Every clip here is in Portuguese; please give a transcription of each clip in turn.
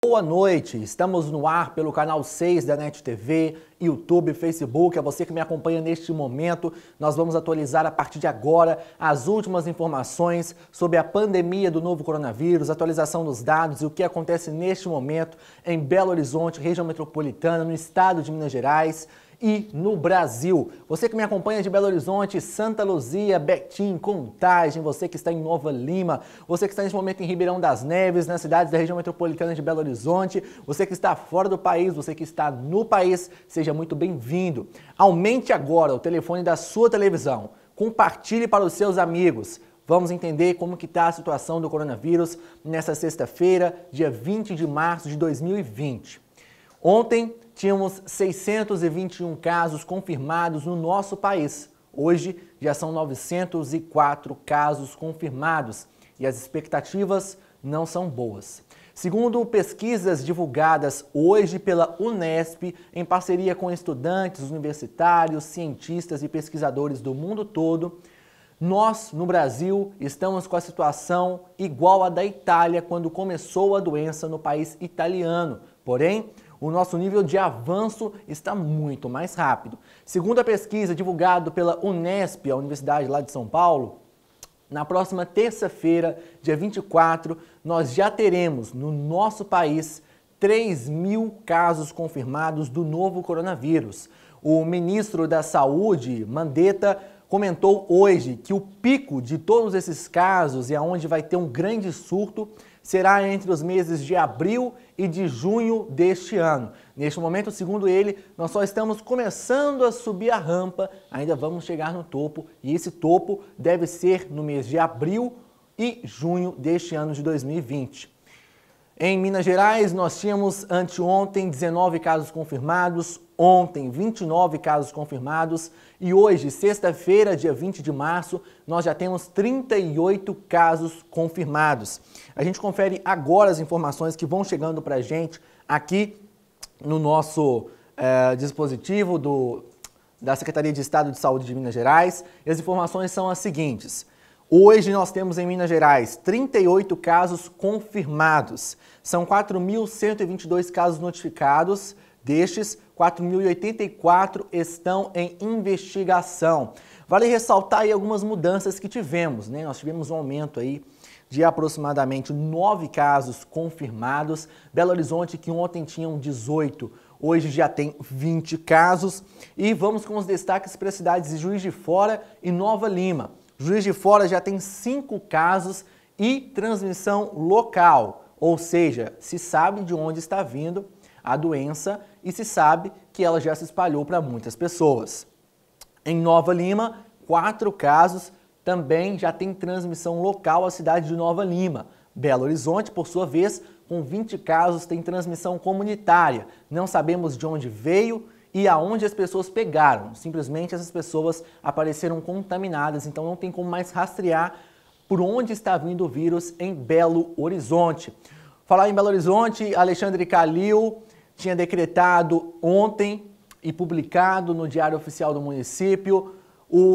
Boa noite, estamos no ar pelo canal 6 da NET TV, YouTube, Facebook. A você que me acompanha neste momento, nós vamos atualizar a partir de agora as últimas informações sobre a pandemia do novo coronavírus, atualização dos dados e o que acontece neste momento em Belo Horizonte, região metropolitana, no estado de Minas Gerais e no Brasil. Você que me acompanha de Belo Horizonte, Santa Luzia, Betim, Contagem, você que está em Nova Lima, você que está neste momento em Ribeirão das Neves, nas cidades da região metropolitana de Belo Horizonte, você que está fora do país, você que está no país, seja muito bem-vindo. Aumente agora o telefone da sua televisão, compartilhe para os seus amigos. Vamos entender como que está a situação do coronavírus nesta sexta-feira, dia 20 de março de 2020. Ontem tínhamos 621 casos confirmados no nosso país. Hoje já são 904 casos confirmados e as expectativas não são boas. Segundo pesquisas divulgadas hoje pela Unesp, em parceria com estudantes, universitários, cientistas e pesquisadores do mundo todo, nós, no Brasil, estamos com a situação igual à da Itália quando começou a doença no país italiano. Porém, o nosso nível de avanço está muito mais rápido. Segundo a pesquisa divulgada pela Unesp, a Universidade lá de São Paulo, na próxima terça-feira, dia 24, nós já teremos no nosso país 3.000 casos confirmados do novo coronavírus. O ministro da Saúde, Mandetta, comentou hoje que o pico de todos esses casos e aonde vai ter um grande surto será entre os meses de abril e de junho deste ano. Neste momento, segundo ele, nós só estamos começando a subir a rampa, ainda vamos chegar no topo, e esse topo deve ser no mês de abril e junho deste ano de 2020. Em Minas Gerais, nós tínhamos anteontem 19 casos confirmados, ontem 29 casos confirmados e hoje, sexta-feira, dia 20 de março, nós já temos 38 casos confirmados. A gente confere agora as informações que vão chegando para a gente aqui no nosso dispositivo da Secretaria de Estado de Saúde de Minas Gerais. E as informações são as seguintes. Hoje nós temos em Minas Gerais 38 casos confirmados. São 4.122 casos notificados. Destes, 4.084 estão em investigação. Vale ressaltar aí algumas mudanças que tivemos, né? Nós tivemos um aumento aí de aproximadamente 9 casos confirmados. Belo Horizonte, que ontem tinham 18, hoje já tem 20 casos. E vamos com os destaques para as cidades de Juiz de Fora e Nova Lima. Juiz de Fora já tem 5 casos e transmissão local, ou seja, se sabe de onde está vindo a doença e se sabe que ela já se espalhou para muitas pessoas. Em Nova Lima, 4 casos também já tem transmissão local à cidade de Nova Lima. Belo Horizonte, por sua vez, com 20 casos, tem transmissão comunitária. Não sabemos de onde veio e aonde as pessoas pegaram. Simplesmente essas pessoas apareceram contaminadas, então não tem como mais rastrear por onde está vindo o vírus em Belo Horizonte. Falar em Belo Horizonte, Alexandre Calil tinha decretado ontem e publicado no Diário Oficial do município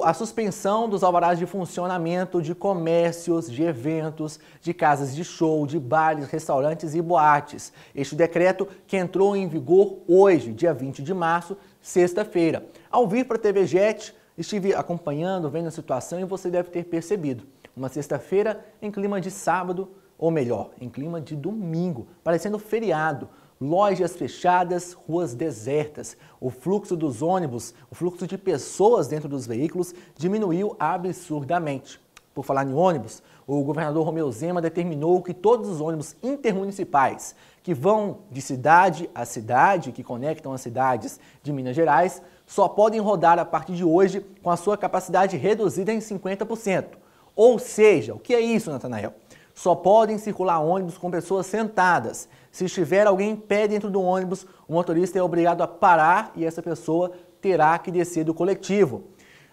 a suspensão dos alvarás de funcionamento de comércios, de eventos, de casas de show, de bares, restaurantes e boates. Este decreto que entrou em vigor hoje, dia 20 de março, sexta-feira. Ao vir para a TV Jet, estive acompanhando, vendo a situação e você deve ter percebido. Uma sexta-feira em clima de sábado, ou melhor, em clima de domingo, parecendo feriado. Lojas fechadas, ruas desertas. O fluxo dos ônibus, o fluxo de pessoas dentro dos veículos diminuiu absurdamente. Por falar em ônibus, o governador Romeu Zema determinou que todos os ônibus intermunicipais que vão de cidade a cidade, que conectam as cidades de Minas Gerais, só podem rodar a partir de hoje com a sua capacidade reduzida em 50%. Ou seja, o que é isso, Natanael? Só podem circular ônibus com pessoas sentadas. Se estiver alguém em pé dentro do ônibus, o motorista é obrigado a parar e essa pessoa terá que descer do coletivo.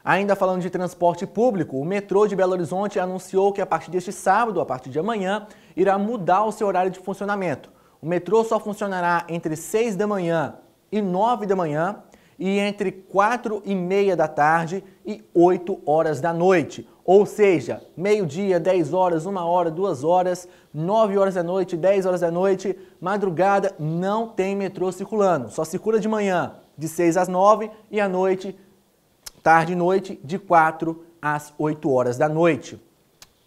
Ainda falando de transporte público, o metrô de Belo Horizonte anunciou que a partir deste sábado, a partir de amanhã, irá mudar o seu horário de funcionamento. O metrô só funcionará entre 6 da manhã e 9 da manhã e entre 4h30 da tarde e 8 horas da noite. Ou seja, meio-dia, 10 horas, 1 hora, 2 horas, 9 horas da noite, 10 horas da noite, madrugada, não tem metrô circulando. Só circula de manhã, de 6 às 9 e à noite, tarde e noite, de 4 às 8 horas da noite.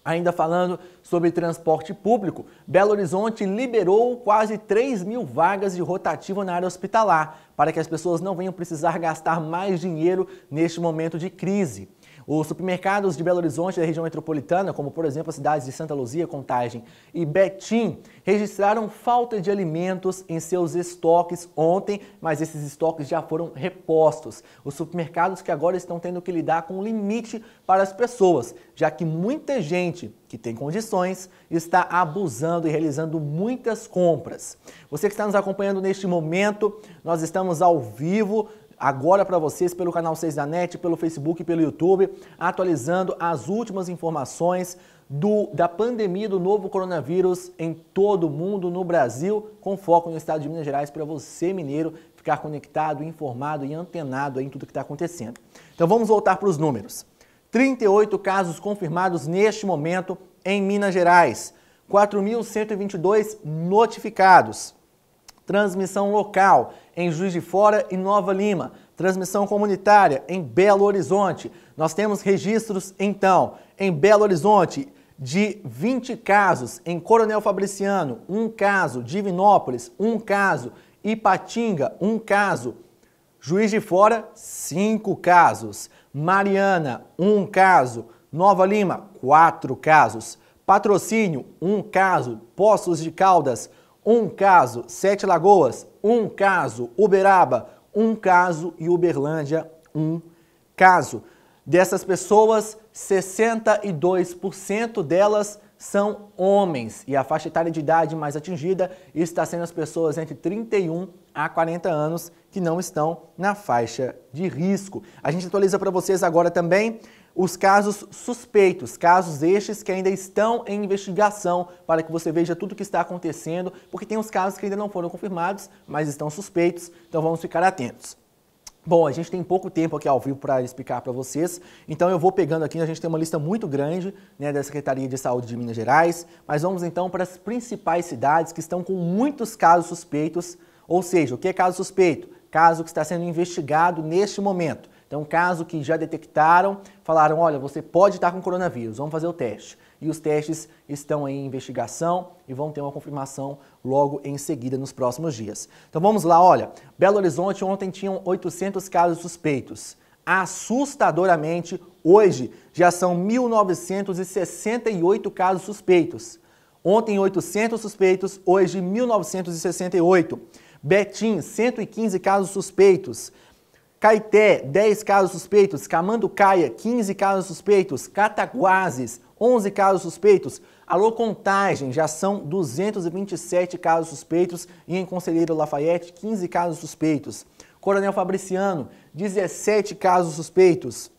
Ainda falando sobre transporte público, Belo Horizonte liberou quase 3.000 vagas de rotativo na área hospitalar, para que as pessoas não venham precisar gastar mais dinheiro neste momento de crise. Os supermercados de Belo Horizonte e da região metropolitana, como por exemplo as cidades de Santa Luzia, Contagem e Betim, registraram falta de alimentos em seus estoques ontem, mas esses estoques já foram repostos. Os supermercados que agora estão tendo que lidar com um limite para as pessoas, já que muita gente que tem condições está abusando e realizando muitas compras. Você que está nos acompanhando neste momento, nós estamos ao vivo agora para vocês pelo canal 6 da NET, pelo Facebook e pelo YouTube, atualizando as últimas informações da pandemia do novo coronavírus em todo o mundo, no Brasil, com foco no estado de Minas Gerais, para você, mineiro, ficar conectado, informado e antenado em tudo que está acontecendo. Então vamos voltar para os números. 38 casos confirmados neste momento em Minas Gerais, 4.122 notificados. Transmissão local em Juiz de Fora e Nova Lima. Transmissão comunitária em Belo Horizonte. Nós temos registros, então, em Belo Horizonte de 20 casos, em Coronel Fabriciano, 1 caso, Divinópolis, 1 caso, Ipatinga, 1 caso, Juiz de Fora, 5 casos, Mariana, 1 caso, Nova Lima, 4 casos, Patrocínio, 1 caso, Poços de Caldas, 1 caso, 7 Lagoas, 1 caso, Uberaba, 1 caso e Uberlândia, 1 caso. Dessas pessoas, 62% delas são homens e a faixa etária de idade mais atingida está sendo as pessoas entre 31 a 40 anos que não estão na faixa de risco. A gente atualiza para vocês agora também os casos suspeitos, casos estes que ainda estão em investigação, para que você veja tudo o que está acontecendo, porque tem os casos que ainda não foram confirmados, mas estão suspeitos, então vamos ficar atentos. Bom, a gente tem pouco tempo aqui ao vivo para explicar para vocês, então eu vou pegando aqui, a gente tem uma lista muito grande, né, da Secretaria de Saúde de Minas Gerais, mas vamos então para as principais cidades que estão com muitos casos suspeitos, ou seja, o que é caso suspeito? Caso que está sendo investigado neste momento. Então, caso que já detectaram, falaram, olha, você pode estar com coronavírus, vamos fazer o teste. E os testes estão em investigação e vão ter uma confirmação logo em seguida, nos próximos dias. Então, vamos lá, olha, Belo Horizonte ontem tinham 800 casos suspeitos. Assustadoramente, hoje já são 1.968 casos suspeitos. Ontem 800 suspeitos, hoje 1.968. Betim, 115 casos suspeitos. Caeté, 10 casos suspeitos. Camanducaia, 15 casos suspeitos. Cataguases, 11 casos suspeitos. Alô Contagem, já são 227 casos suspeitos. E em Conselheiro Lafayette, 15 casos suspeitos. Coronel Fabriciano, 17 casos suspeitos.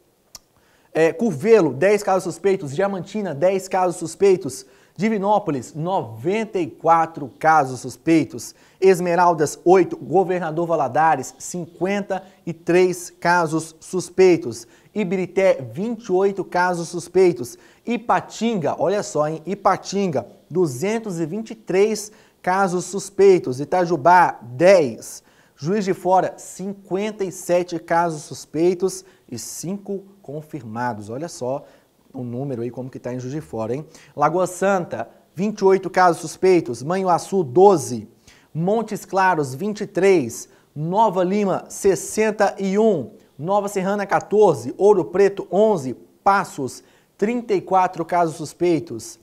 Curvelo, 10 casos suspeitos. Diamantina, 10 casos suspeitos. Divinópolis, 94 casos suspeitos. Esmeraldas, 8. Governador Valadares, 53 casos suspeitos. Ibirité, 28 casos suspeitos. Ipatinga, olha só, hein? Ipatinga, 223 casos suspeitos. Itajubá, 10. Juiz de Fora, 57 casos suspeitos e 5 confirmados. Olha só o número aí, como que está em Juiz de Fora, hein? Lagoa Santa, 28 casos suspeitos. Manhuaçu, 12. Montes Claros, 23. Nova Lima, 61. Nova Serrana, 14. Ouro Preto, 11. Passos, 34 casos suspeitos.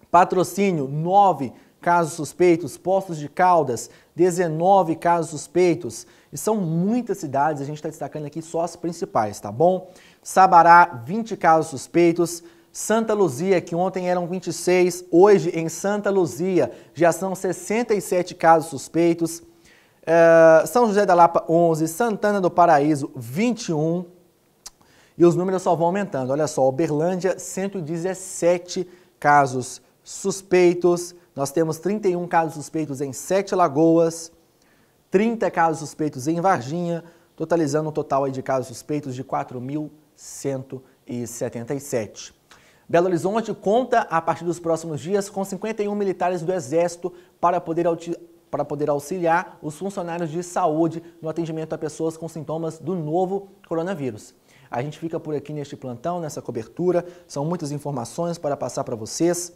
Patrocínio, 9 casos suspeitos. Poços de Caldas, 19 casos suspeitos. E são muitas cidades, a gente está destacando aqui só as principais, tá bom? Sabará, 20 casos suspeitos. Santa Luzia, que ontem eram 26, hoje em Santa Luzia já são 67 casos suspeitos. São José da Lapa, 11. Santana do Paraíso, 21. E os números só vão aumentando. Olha só, Uberlândia, 117 casos suspeitos. Nós temos 31 casos suspeitos em 7 Lagoas, 30 casos suspeitos em Varginha, totalizando um total aí de casos suspeitos de 4.177. Belo Horizonte conta, a partir dos próximos dias, com 51 militares do Exército para poder auxiliar os funcionários de saúde no atendimento a pessoas com sintomas do novo coronavírus. A gente fica por aqui neste plantão, nessa cobertura, são muitas informações para passar para vocês,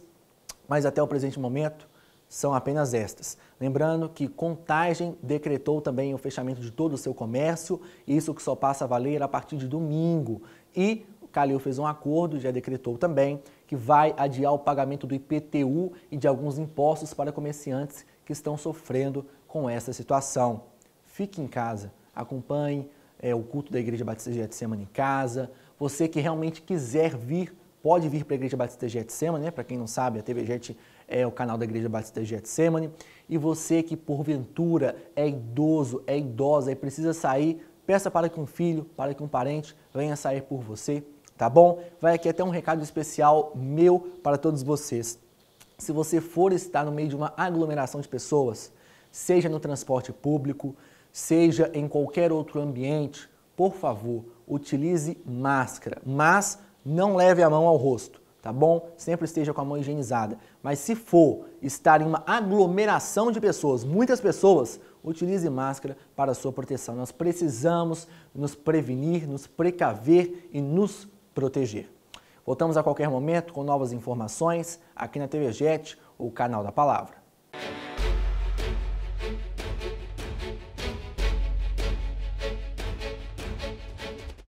mas até o presente momento são apenas estas. Lembrando que Contagem decretou também o fechamento de todo o seu comércio, isso que só passa a valer a partir de domingo. E o Calil fez um acordo, já decretou também, que vai adiar o pagamento do IPTU e de alguns impostos para comerciantes que estão sofrendo com essa situação. Fique em casa, acompanhe o culto da Igreja Batista Getsemane em casa. Você que realmente quiser vir, pode vir para a Igreja Batista Getsemane, né? Para quem não sabe, a TV Jet é o canal da Igreja Batista Getsemane. E você que porventura é idoso, é idosa e precisa sair, peça para que um filho, para que um parente venha sair por você, tá bom? Vai aqui até um recado especial meu para todos vocês. Se você for estar no meio de uma aglomeração de pessoas, seja no transporte público, seja em qualquer outro ambiente, por favor, utilize máscara, mas não leve a mão ao rosto, tá bom? Sempre esteja com a mão higienizada. Mas se for estar em uma aglomeração de pessoas, muitas pessoas, utilize máscara para a sua proteção. Nós precisamos nos prevenir, nos precaver e nos proteger. Voltamos a qualquer momento com novas informações aqui na TV Jet, o canal da Palavra.